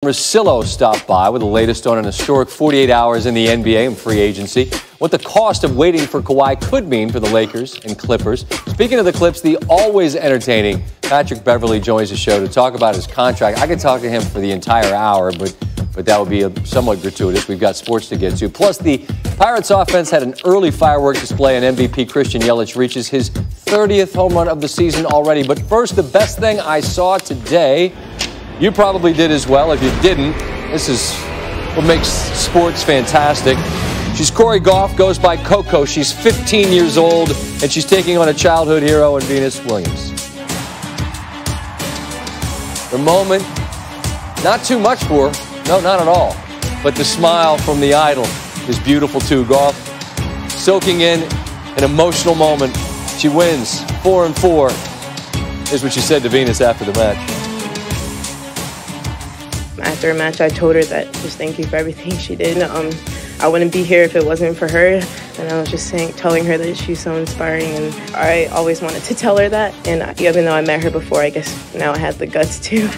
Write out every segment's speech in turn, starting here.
Russillo stopped by with the latest on an historic 48 hours in the NBA and free agency. What the cost of waiting for Kawhi could mean for the Lakers and Clippers. Speaking of the Clips, the always entertaining Patrick Beverley joins the show to talk about his contract. I could talk to him for the entire hour, but that would be somewhat gratuitous. We've got sports to get to. Plus, the Pirates offense had an early firework display, and MVP Christian Yelich reaches his 30th home run of the season already. But first, the best thing I saw today, you probably did as well. If you didn't, this is what makes sports fantastic. She's Corey Goff, goes by Coco. She's 15 years old, and she's taking on a childhood hero in Venus Williams. The moment, not too much for her. No, not at all. But the smile from the idol is beautiful too. Goff soaking in an emotional moment. She wins 4-4. Here's what she said to Venus after the match. After a match, I told her that just thank you for everything she did. I wouldn't be here if it wasn't for her. And I was just telling her that she's so inspiring. And I always wanted to tell her that. And even though I met her before, I guess now I had the guts to.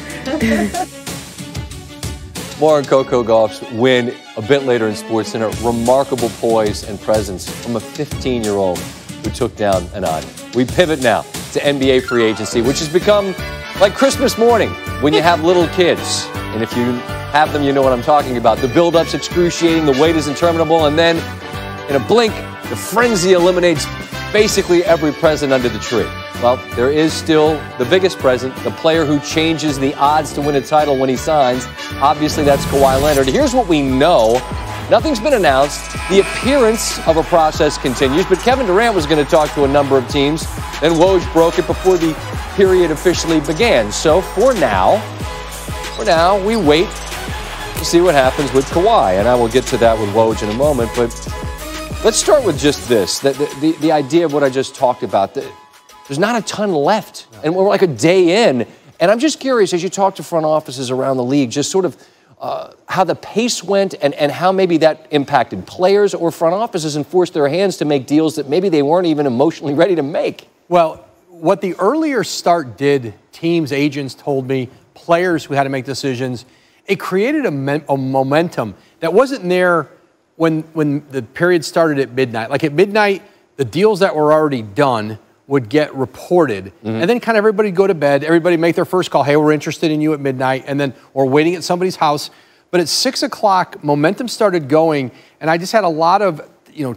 More on Coco Gauff's win a bit later in SportsCenter. Remarkable poise and presence from a 15-year-old who took down an idol. We pivot now to NBA free agency, which has become like Christmas morning when you have little kids. And if you have them, you know what I'm talking about. The build-up's excruciating, the wait is interminable, and then in a blink, the frenzy eliminates basically every present under the tree. Well, there is still the biggest present, the player who changes the odds to win a title when he signs. Obviously, that's Kawhi Leonard. Here's what we know. Nothing's been announced. The appearance of a process continues, but Kevin Durant was going to talk to a number of teams. Then Woj broke it before the period officially began. So for now, we wait to see what happens with Kawhi, and I will get to that with Woj in a moment. But let's start with just this, the idea of what I just talked about. There's not a ton left, and we're like a day in. And I'm just curious, as you talk to front offices around the league, just sort of how the pace went and how maybe that impacted players or front offices and forced their hands to make deals that maybe they weren't even emotionally ready to make. Well, what the earlier start did, teams, agents told me, players who had to make decisions, it created a momentum that wasn't there when the period started at midnight. Like at midnight, the deals that were already done would get reported, and then kind of everybody go to bed, everybody make their first call, hey, we're interested in you at midnight, and then or waiting at somebody's house. But at 6 o'clock, momentum started going, and I just had a lot of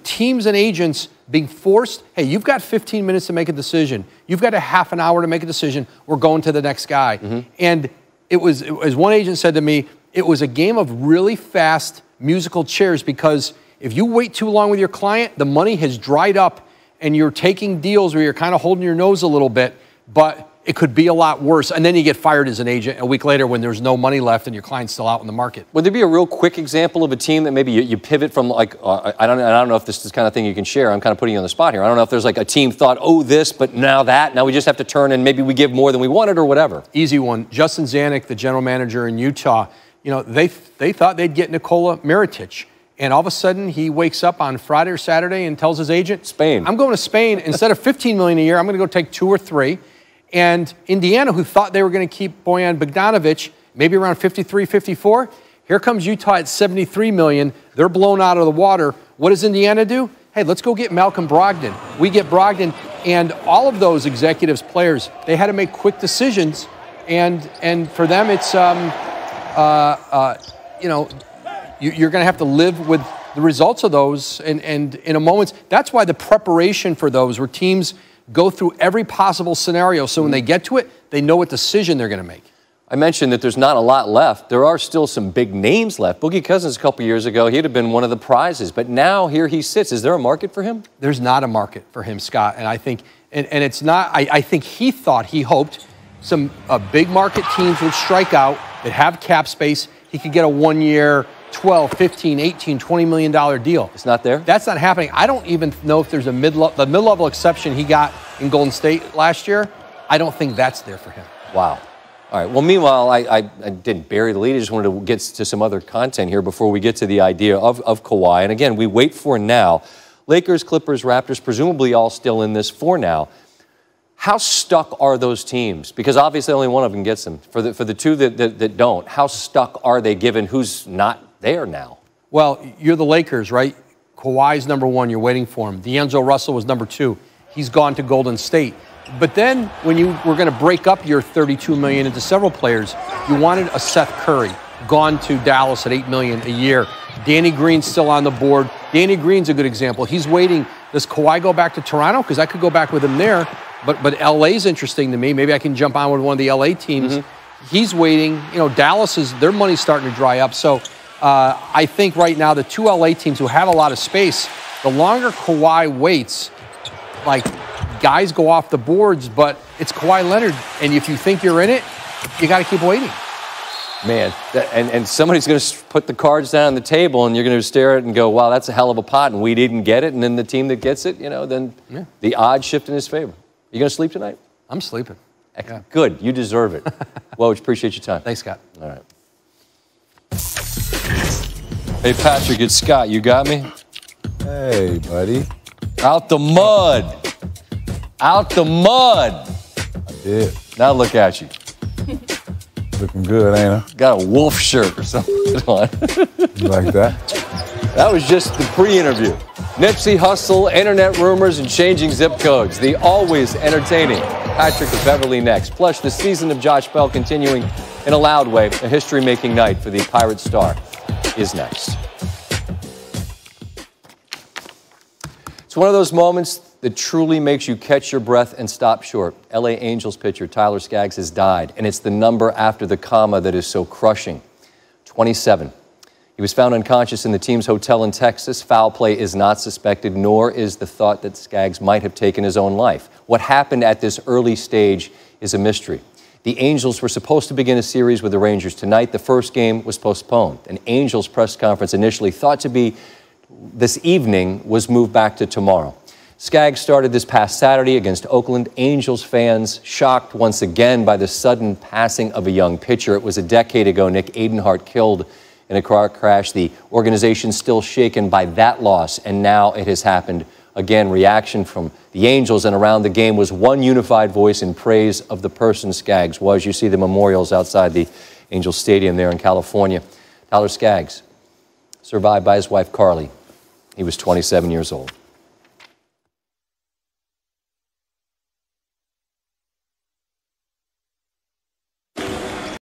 teams and agents being forced, hey, you've got 15 minutes to make a decision. You've got a half an hour to make a decision. We're going to the next guy. And it was, as one agent said to me, it was a game of really fast musical chairs, because if you wait too long with your client, the money has dried up and you're taking deals where you're kind of holding your nose a little bit, but it could be a lot worse. And then you get fired as an agent a week later when there's no money left and your client's still out in the market. Would there be a real quick example of a team that maybe you pivot from, like, I don't know if this is the kind of thing you can share. I'm kind of putting you on the spot here. I don't know if there's like a team thought, oh, this, but now that. Now we just have to turn and maybe we give more than we wanted or whatever. Easy one. Justin Zanuck, the general manager in Utah, they thought they'd get Nikola Mirotic. And all of a sudden, he wakes up on Friday or Saturday and tells his agent, Spain. I'm going to Spain. Instead of $15 million a year, I'm going to go take 2 or 3. And Indiana, who thought they were going to keep Bojan Bogdanovic, maybe around 53, 54, here comes Utah at $73 million. They're blown out of the water. What does Indiana do? Hey, let's go get Malcolm Brogdon. We get Brogdon. And all of those executives, players, they had to make quick decisions. And for them, it's, you're going to have to live with the results of those and in a moment. That's why the preparation for those, where teams go through every possible scenario, so when they get to it, they know what decision they're going to make. I mentioned that there's not a lot left. There are still some big names left. Boogie Cousins a couple years ago, he'd have been one of the prizes, but now here he sits. Is there a market for him? There's not a market for him, Scott, and I think, and it's not, I think he hoped some big market teams would strike out, that have cap space, he could get a 1-year, $12, $15, $18, $20 million deal. It's not there? That's not happening. I don't even know if there's the mid-level exception he got in Golden State last year. I don't think that's there for him. Wow. All right. Well, meanwhile, I didn't bury the lead. I just wanted to get to some other content here before we get to the idea of Kawhi. And again, we wait for now. Lakers, Clippers, Raptors, presumably all still in this for now. How stuck are those teams? Because obviously only one of them gets them. For the two that don't, how stuck are they given who's not there now? Well, you're the Lakers, right? Kawhi's number one. You're waiting for him. D'Angelo Russell was number two. He's gone to Golden State. But then when you were going to break up your $32 million into several players, you wanted a Seth Curry, gone to Dallas at $8 million a year. Danny Green's still on the board. Danny Green's a good example. He's waiting. Does Kawhi go back to Toronto? Because I could go back with him there. But LA's interesting to me. Maybe I can jump on with one of the LA teams. He's waiting. You know, Dallas their money's starting to dry up. So I think right now the two LA teams who have a lot of space, the longer Kawhi waits, like guys go off the boards, but it's Kawhi Leonard. And if you think you're in it, you got to keep waiting. Man, and somebody's going to put the cards down on the table, and you're going to stare at it and go, wow, that's a hell of a pot, and we didn't get it. And then the team that gets it, you know, then the odds shift in his favor. You going to sleep tonight? I'm sleeping. Yeah. Good. You deserve it. Woj, appreciate your time. Thanks, Scott. All right. Hey, Patrick, it's Scott. You got me? Hey, buddy. Out the mud. Out the mud. I did. Now look at you. Looking good, ain't I? Got a wolf shirt or something on. You like that? That was just the pre-interview. Nipsey Hussle, internet rumors, and changing zip codes. The always entertaining Patrick of Beverly next. Plus, the season of Josh Bell continuing in a loud way. A history-making night for the Pirate Star is next. It's one of those moments that truly makes you catch your breath and stop short. LA Angels pitcher Tyler Skaggs has died, and it's the number after the comma that is so crushing. 27. He was found unconscious in the team's hotel in Texas. Foul play is not suspected, nor is the thought that Skaggs might have taken his own life. What happened at this early stage is a mystery. The Angels were supposed to begin a series with the Rangers tonight. The first game was postponed. An Angels press conference initially thought to be this evening was moved back to tomorrow. Skaggs started this past Saturday against Oakland. Angels fans shocked once again by the sudden passing of a young pitcher. It was a decade ago Nick Adenhart killed in a car crash. The organization still shaken by that loss, and now it has happened again. Reaction from the Angels and around the game was one unified voice in praise of the person Skaggs was. You see the memorials outside the Angels Stadium there in California. Tyler Skaggs, survived by his wife Carly. He was 27 years old.